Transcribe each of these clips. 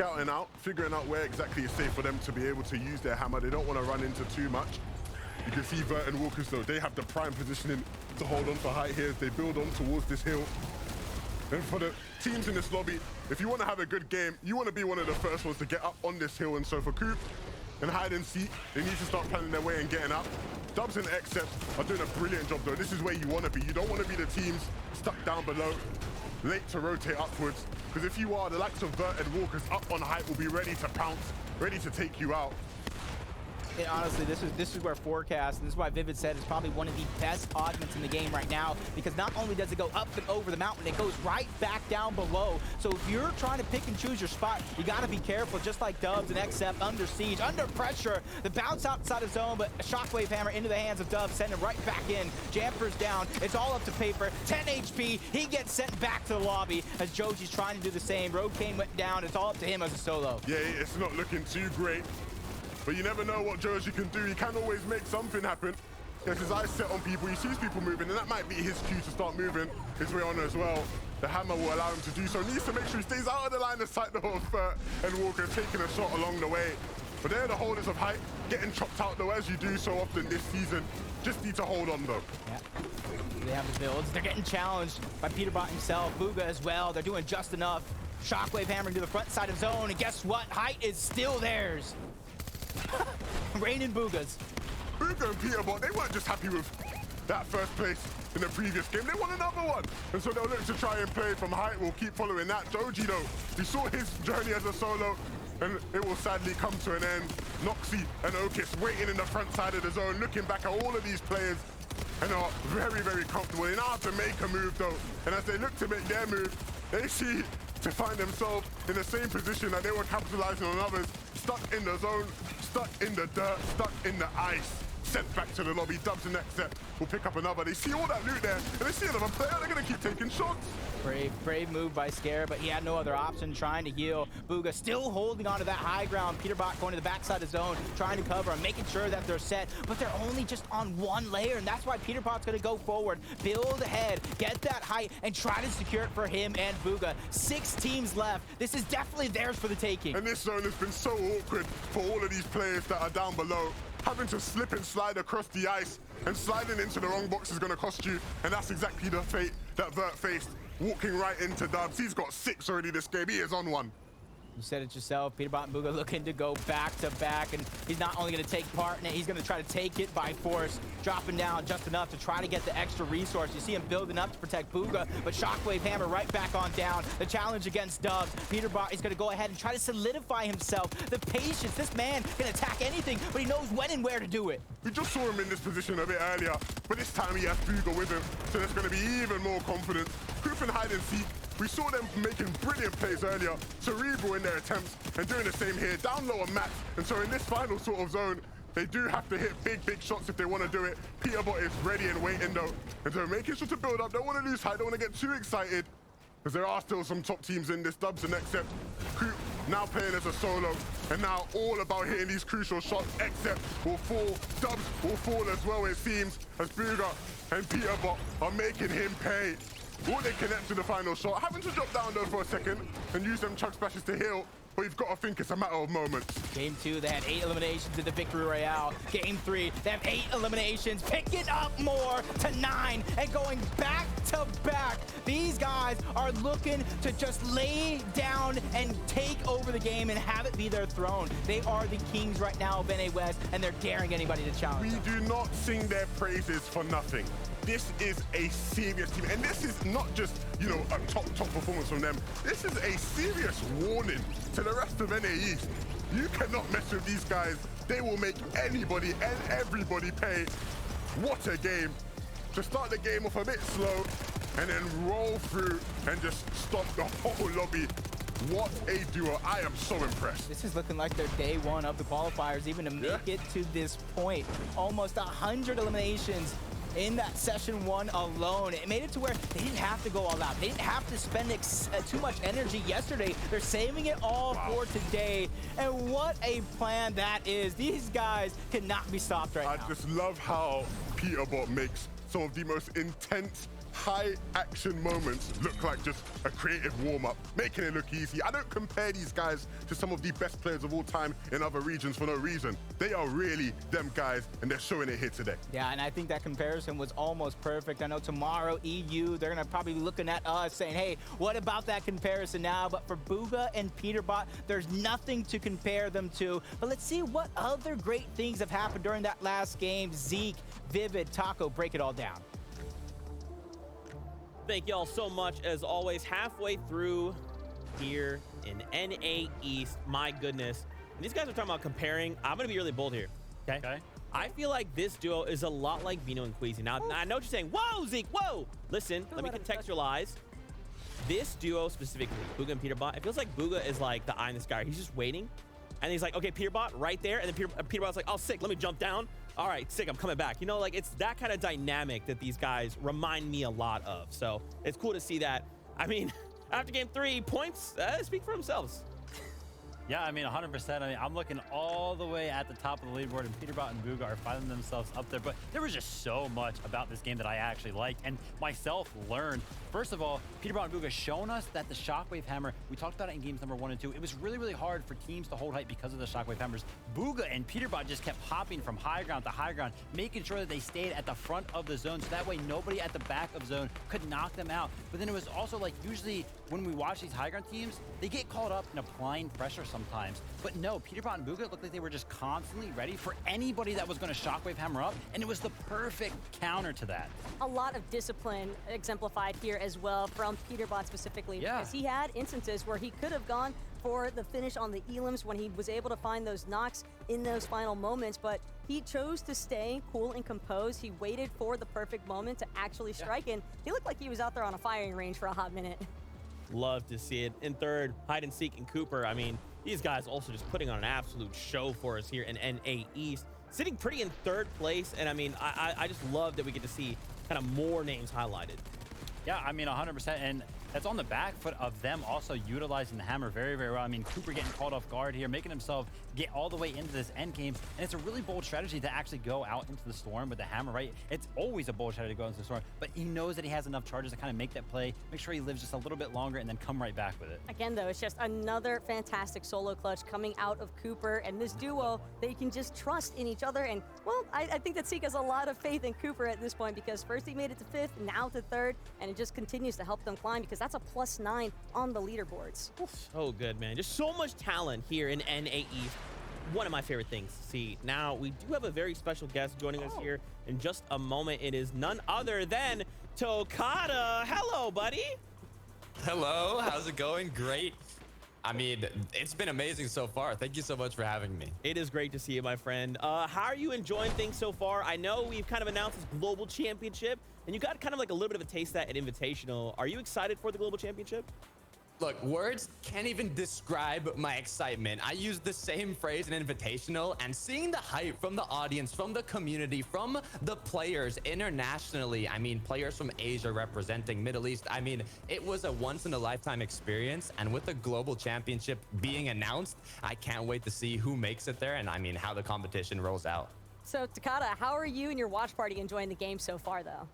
scouting out, figuring out where exactly it's safe for them to be able to use their hammer. They don't want to run into too much. You can see Vert and Walkers, though, they have the prime positioning to hold on for height here as they build on towards this hill. And for the teams in this lobby, if you want to have a good game, you want to be one of the first ones to get up on this hill. And so for Coop and Hide and Seek, they need to start planning their way and getting up. Dubs and Xcept are doing a brilliant job, though. This is where you want to be. You don't want to be the teams stuck down below, late to rotate upwards. Because if you are, the likes of Vert and Walkers up on height will be ready to pounce, ready to take you out. And honestly, this is where Forecast, and this is why Vivid said it's probably one of the best augments in the game right now, because not only does it go up and over the mountain, it goes right back down below. So if you're trying to pick and choose your spot, you got to be careful, just like Dubs and Xcept under siege, under pressure. The bounce outside of zone, but a Shockwave Hammer into the hands of Dubs, send him right back in. Jamper's down. It's all up to Paper. 10 HP. He gets sent back to the lobby as Joji's trying to do the same. Rogue Kane went down. It's all up to him as a solo. Yeah, it's not looking too great. But you never know what Joji can do. He can always make something happen. Gets his eyes set on people. He sees people moving, and that might be his cue to start moving his way on as well. The hammer will allow him to do so. Needs to make sure he stays out of the line of sight, though, of and Walker taking a shot along the way. But they're the holders of height, getting chopped out, though, as you do so often this season. Just need to hold on, though. Yeah. They have the builds. They're getting challenged by Peterbot himself. Bugha as well. They're doing just enough. Shockwave hammering to the front side of zone, and guess what? Height is still theirs. Raining Bughas. Bugha and Peterbot, they weren't just happy with that first place in the previous game. They want another one. And so they'll look to try and play from height. We'll keep following that. Joji, though, we saw his journey as a solo, and it will sadly come to an end. Noxy and Okis waiting in the front side of the zone, looking back at all of these players, and are very, very comfortable. They now have to make a move, though. And as they look to make their move, they see to find themselves in the same position that they were capitalizing on others, stuck in the zone, stuck in the dirt, stuck in the ice. Sent back to the lobby. Dubs and Xcept will pick up another. They see all that loot there, and they see another player. They're going to keep taking shots. Brave move by Scare, but he had no other option trying to heal. Bugha still holding onto that high ground. Peterbot going to the backside of zone, trying to cover and making sure that they're set, but they're only just on one layer, and that's why Peterbot's going to go forward, build ahead, get that height, and try to secure it for him and Bugha. 6 teams left. This is definitely theirs for the taking. And this zone has been so awkward for all of these players that are down below. Having to slip and slide across the ice, and sliding into the wrong box is going to cost you, and that's exactly the fate that Vert faced. Walking right into Dubs. He's got 6 already this game. He is on 1. You said it yourself, Peterbot and Bugha looking to go back to back, and he's not only going to take part in it, he's going to try to take it by force, dropping down just enough to try to get the extra resource. You see him building up to protect Bugha, but Shockwave Hammer right back on down. The challenge against Dubs. Peterbot is going to go ahead and try to solidify himself. The patience, this man can attack anything, but he knows when and where to do it. We just saw him in this position a bit earlier, but this time he has Bugha with him, so there's going to be even more confidence. Coop and Hide and Seek, we saw them making brilliant plays earlier, cerebral in their attempts, and doing the same here, down low on Max. And so in this final sort of zone, they do have to hit big shots if they want to do it. Peterbot is ready and waiting, though. And so making sure to build up, don't want to lose height, don't want to get too excited, because there are still some top teams in this. Dubs and Xcept. Coop now playing as a solo, and now all about hitting these crucial shots. Xcept will fall, Dubs will fall as well, it seems, as Bugha and Peterbot are making him pay. Will they connect to the final shot? Having to drop down though for a second and use them chug splashes to heal, but you've got to think it's a matter of moments. Game 2, they had 8 eliminations in the Victory Royale. Game 3, they have 8 eliminations, picking up more to 9 and going back to back. These guys are looking to just lay down and take over the game and have it be their throne. They are the kings right now of NA West, and they're daring anybody to challenge them. We do not sing their praises for nothing. This is a serious team, and this is not just, you know, a top performance from them. This is a serious warning to the rest of NA East. You cannot mess with these guys. They will make anybody and everybody pay. What a game. To start the game off a bit slow and then roll through and just stop the whole lobby. What a duo. I am so impressed. This is looking like their day 1 of the qualifiers, even to make it to this point. Almost 100 eliminations in that session 1 alone. It made it to where they didn't have to go all out. They didn't have to spend too much energy yesterday. They're saving it all for today. And what a plan that is. These guys cannot be stopped right now. I just love how Peterbot makes some of the most intense high action moments look like just a creative warm-up, making it look easy. I don't compare these guys to some of the best players of all time in other regions for no reason. They are really them guys, and they're showing it here today. Yeah, and I think that comparison was almost perfect. I know tomorrow, EU, they're going to probably be looking at us saying, hey, what about that comparison now? But for Bugha and Peterbot, there's nothing to compare them to. But let's see what other great things have happened during that last game. Zeke, Vivid, Taco, break it all down. Thank y'all so much, as always. Halfway through here in NA East, my goodness. And these guys are talking about comparing. I'm going to be really bold here, okay? I feel like this duo is a lot like Vino and Queasy. Now, I know what you're saying. Whoa, Zeke, whoa! Listen, let me contextualize. This duo specifically, Bugha and Peterbot, it feels like Bugha is like the eye in the sky. He's just waiting. And he's like, okay, Peterbot right there. And then Peterbot's like, oh, sick, let me jump down. All right, sick, I'm coming back. You know, like, it's that kind of dynamic that these guys remind me a lot of. So it's cool to see that. I mean, after game 3, points speak for themselves. Yeah, I mean, 100%. I mean, I'm looking all the way at the top of the leaderboard, and Peterbot and Bugha are finding themselves up there. But there was just so much about this game that I actually liked and myself learned. First of all, Peterbot and Bugha shown us that the Shockwave Hammer, we talked about it in games number 1 and 2, it was really, really hard for teams to hold height because of the Shockwave Hammers. Bugha and Peterbot just kept hopping from high ground to high ground, making sure that they stayed at the front of the zone, so that way nobody at the back of zone could knock them out. But then it was also like, usually when we watch these high ground teams, they get caught up in applying pressure sometimes. But no, Peterbot and Bugha looked like they were just constantly ready for anybody that was going to Shockwave Hammer up, and it was the perfect counter to that. A lot of discipline exemplified here as well from Peterbot specifically, because he had instances where he could have gone for the finish on the Elims when he was able to find those knocks in those final moments, but he chose to stay cool and composed. He waited for the perfect moment to actually strike, and he looked like he was out there on a firing range for a hot minute. Love to see it. In third, Hide and Seek and Cooper. I mean, these guys also just putting on an absolute show for us here in NA East. Sitting pretty in third place, and I mean, I just love that we get to see kind of more names highlighted. Yeah, I mean, 100%. And that's on the back foot of them also utilizing the hammer very, very well. I mean, Cooper getting caught off guard here, making himself get all the way into this end game. And it's a really bold strategy to actually go out into the storm with the hammer, right? It's always a bold strategy to go into the storm, but he knows that he has enough charges to kind of make that play, make sure he lives just a little bit longer, and then come right back with it. Again, though, it's just another fantastic solo clutch coming out of Cooper and this duo. They can just trust in each other. And, well, I think that Seek has a lot of faith in Cooper at this point, because first he made it to 5th, now to 3rd, and it just continues to help them climb, because that's a +9 on the leaderboards. So good, man. Just so much talent here in NA East. One of my favorite things to see. Now, we do have a very special guest joining us here in just a moment. It is none other than Tokata. Hello, buddy. Hello, how's it going? Great. I mean, it's been amazing so far. Thank you so much for having me. It is great to see you, my friend. How are you enjoying things so far? I know we've kind of announced this global championship, and you got kind of like a little bit of a taste of that at Invitational. Are you excited for the global championship? Look, words can't even describe my excitement. I use the same phrase in Invitational, and seeing the hype from the audience, from the community, from the players internationally, I mean, players from Asia representing Middle East, I mean, it was a once-in-a-lifetime experience, and with the global championship being announced, I can't wait to see who makes it there, and I mean, how the competition rolls out. So, Takata, how are you and your watch party enjoying the game so far, though?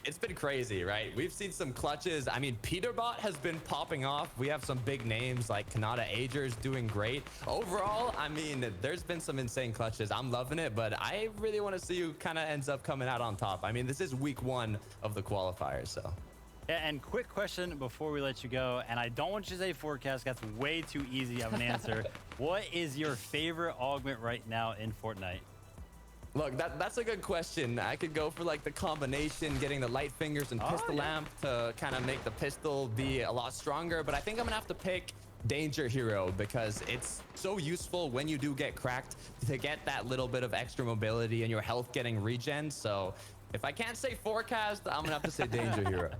It's been crazy, right? We've seen some clutches. I mean, Peterbot has been popping off. We have some big names like Kanata Agers doing great. Overall, I mean, there's been some insane clutches. I'm loving it, but I really want to see who kind of ends up coming out on top. I mean, this is week 1 of the qualifiers, so. Yeah, and quick question before we let you go, and I don't want you to say forecast, that's way too easy of an answer. What is your favorite augment right now in Fortnite? Look, that's a good question. I could go for like the combination, getting the light fingers and pistol lamp to kind of make the pistol be a lot stronger. But I think I'm gonna have to pick Danger Hero, because it's so useful when you do get cracked to get that little bit of extra mobility and your health getting regen. So if I can't say forecast, I'm gonna have to say Danger Hero.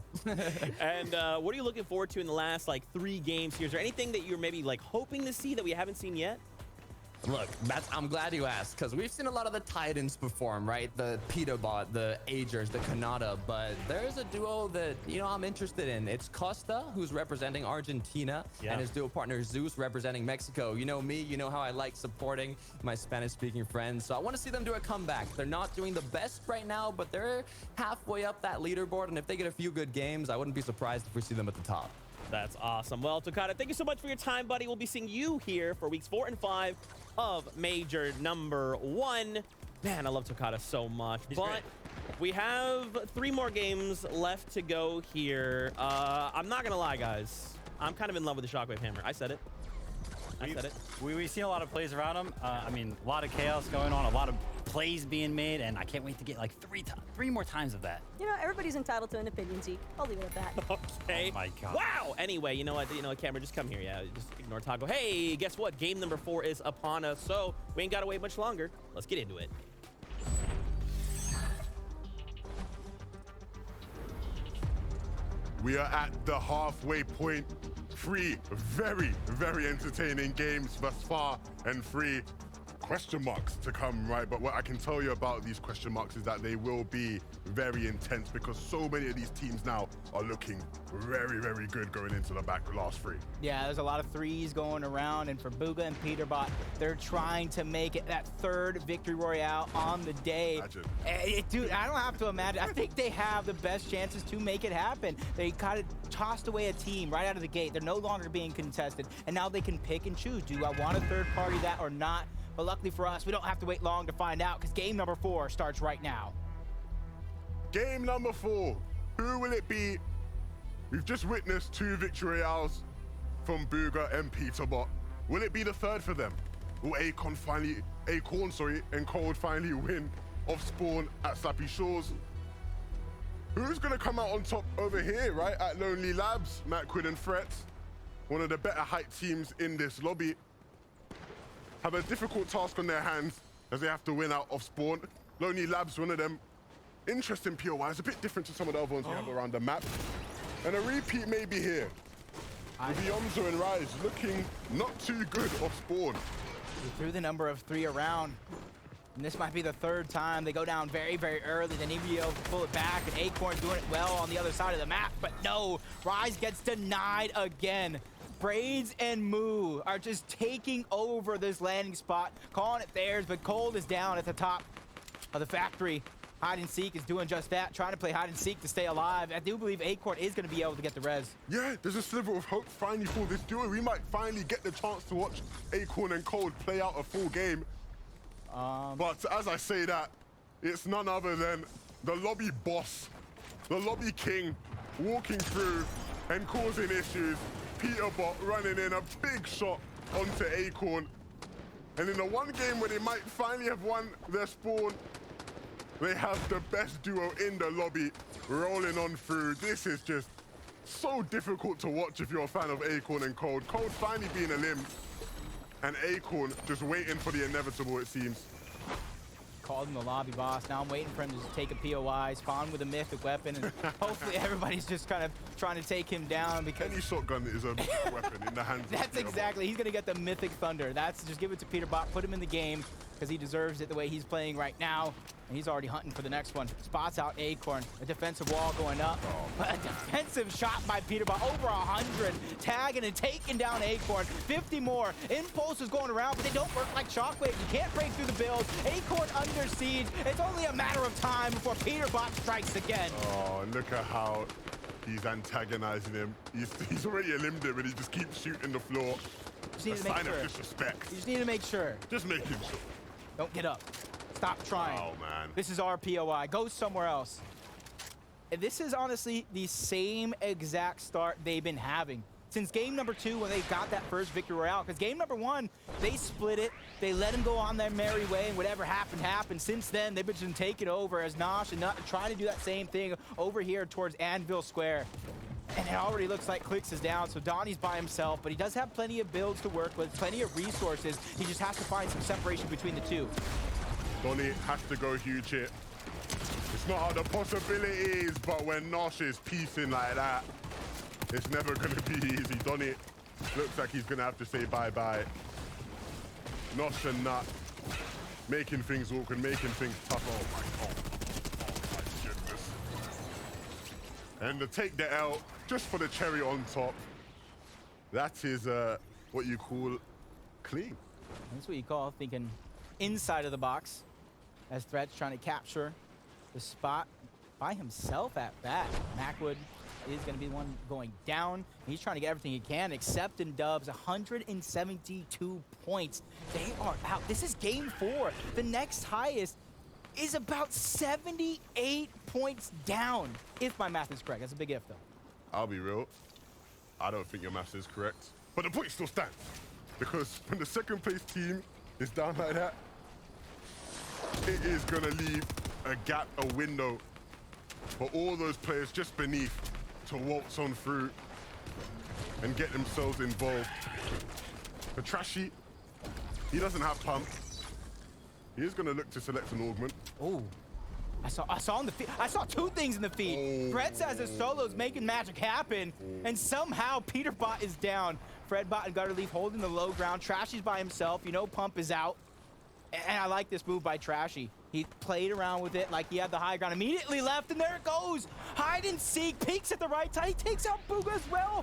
And what are you looking forward to in the last like 3 games here? Is there anything that you're maybe like hoping to see that we haven't seen yet? Look, I'm glad you asked, because we've seen a lot of the Titans perform, right? The Peterbot, the Agers, the Kanata, but there's a duo that, you know, I'm interested in. It's Costa, who's representing Argentina, and his duo partner Zeus representing Mexico. You know me, you know how I like supporting my Spanish-speaking friends, so I want to see them do a comeback. They're not doing the best right now, but they're halfway up that leaderboard, and if they get a few good games, I wouldn't be surprised if we see them at the top. That's awesome. Well, Tokata, thank you so much for your time, buddy. We'll be seeing you here for weeks 4 and 5 of Major number 1. Man, I love Tokata so much. He's but great. we have 3 more games left to go here. I'm not gonna lie, guys. I'm kind of in love with the Shockwave Hammer. I said it. I said it. We've seen a lot of plays around him. I mean, a lot of chaos going on, a lot of plays being made, and I can't wait to get like 3 more times of that. You know, everybody's entitled to an opinion, Zeke. I'll leave it at that. Okay. Oh my God. Wow. Anyway, you know what? Cameron, just come here. Yeah, just ignore Taco. Hey, guess what? Game number 4 is upon us, so we ain't gotta wait much longer. Let's get into it. We are at the halfway point. 3 very, very entertaining games thus far, and 3 question marks to come, right? But what I can tell you about these question marks is that they will be very intense, because so many of these teams now are looking very, very good going into the last 3. Yeah, there's a lot of threes going around, and for Bugha and Peterbot, they're trying to make it that 3rd victory royale on the day. Imagine. Dude, I don't have to imagine. I think they have the best chances to make it happen. They kind of tossed away a team right out of the gate. They're no longer being contested, and now they can pick and choose. Do I want a third party that or not? But luckily for us, we don't have to wait long to find out, because game number 4 starts right now. Game number 4. Who will it be? We've just witnessed 2 victory royales from Bugha and Peterbot. Will it be the 3rd for them? Will Acorn and Cold finally win off spawn at Slappy Shores? Who's gonna come out on top over here, right? At Lonely Labs, Macquid and Threats, one of the better height teams in this lobby, have a difficult task on their hands as they have to win out off spawn. Lonely Labs, one of them interesting POI. It's a bit different to some of the other ones we have around the map. And a repeat may be here. With the Yomzo and Rise looking not too good off spawn. We threw the number of 3 around, and this might be the 3rd time. They go down very, very early. Then Evio pull it back, and Acorn doing it well on the other side of the map. But no, Rise gets denied again. Braids and Moo are just taking over this landing spot, calling it theirs, but Cold is down at the top of the factory. Hide and Seek is doing just that, trying to play hide and seek to stay alive. I do believe Acorn is going to be able to get the res. Yeah, there's a sliver of hope finally for this duo. We might finally get the chance to watch Acorn and Cold play out a full game. But as I say that, it's none other than the lobby boss, the lobby king, walking through and causing issues. Peterbot running in a big shot onto Acorn. And in the one game where they might finally have won their spawn, they have the best duo in the lobby rolling on through. This is just so difficult to watch if you're a fan of Acorn and Cold. Cold finally being a limb, and Acorn just waiting for the inevitable, it seems. Called him the lobby boss. Now I'm waiting for him to take a POI, spawn with a mythic weapon, and hopefully everybody's just kind of trying to take him down, because Any shotgun is a weapon in the hands of that's Peterbot. exactly, he's gonna get the mythic thunder. That's just give it to Peterbot, put him in the game, because he deserves it the way he's playing right now. And he's already hunting for the next one. Spots out Acorn, a defensive wall going up. But a defensive shot by Peterbot, over 100, tagging and taking down Acorn. 50 more. Impulse is going around, but they don't work like Shockwave. You can't break through the build. Acorn under siege. It's only a matter of time before Peterbot strikes again. Oh, look at how he's antagonizing him. He's already eliminated him, and he just keeps shooting the floor. Just need A to make sign sure. of disrespect. You just need to make sure. Just making sure. Don't get up. Stop trying. Oh, man. This is our POI. Go somewhere else. And this is honestly the same exact start they've been having since game number 2 when they got that first victory royale. Because game number 1, they split it. They let him go on their merry way, and whatever happened, happened. Since then, they've been taking over as Nosh and trying to do that same thing over here towards Anvil Square. And it already looks like Clix is down, so Donnie's by himself, but he does have plenty of builds to work with, plenty of resources. He just has to find some separation between the two. Donnie has to go huge here. It's not out of possibilities, but when Nosh is piecing like that, it's never going to be easy. Donnie looks like he's going to have to say bye-bye. Nosh and Nut making things awkward, making things tough. Oh my goodness. And to take the L just for the cherry on top, that is what you call clean. That's what you call thinking inside of the box, as Threats trying to capture the spot by himself at bat. Macwood is going to be the one going down. He's trying to get everything he can, except in Dubs, 172 points. They are out. This is game 4. The next highest is about 78 points down, if my math is correct. That's a big if, though. I'll be real. I don't think your maths is correct. But the point still stands. Because when the second place team is down like that, it is going to leave a gap, a window for all those players just beneath to waltz on through and get themselves involved. The Trashy, he doesn't have pump. He is going to look to select an augment. Oh, I saw on the feed. I saw two things in the feed. Threats as a solo's making magic happen, and somehow Peterbot is down. Fredbot and Gutterleaf holding the low ground. Trashy's by himself. You know, Pump is out. And I like this move by Trashy. He played around with it like he had the high ground. Immediately left, and there it goes. Hide and seek, peeks at the right time. He takes out Booga as well.